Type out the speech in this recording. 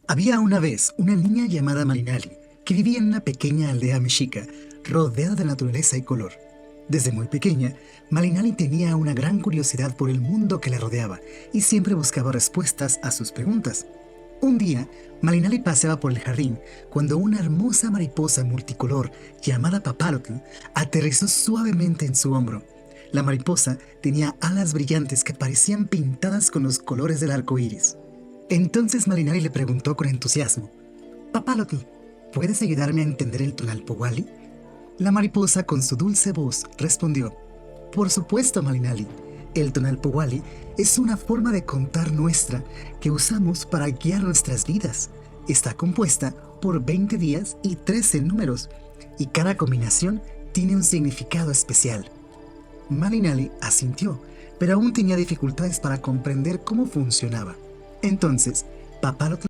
Había una vez una niña llamada Marinali que vivía en una pequeña aldea mexica rodeada de naturaleza y color. Desde muy pequeña, Marinali tenía una gran curiosidad por el mundo que la rodeaba y siempre buscaba respuestas a sus preguntas. Un día, Marinali paseaba por el jardín cuando una hermosa mariposa multicolor llamada Papalotl aterrizó suavemente en su hombro. La mariposa tenía alas brillantes que parecían pintadas con los colores del arco iris. Entonces Marinari le preguntó con entusiasmo: Papalotl, ¿puedes ayudarme a entender el Tonalpohualli? La mariposa con su dulce voz respondió: Por supuesto, Marinali. El Tonalpohualli es una forma de contar nuestra que usamos para guiar nuestras vidas. Está compuesta por 20 días y 13 números, y cada combinación tiene un significado especial. Marinali asintió, pero aún tenía dificultades para comprender cómo funcionaba. Entonces, Papalotl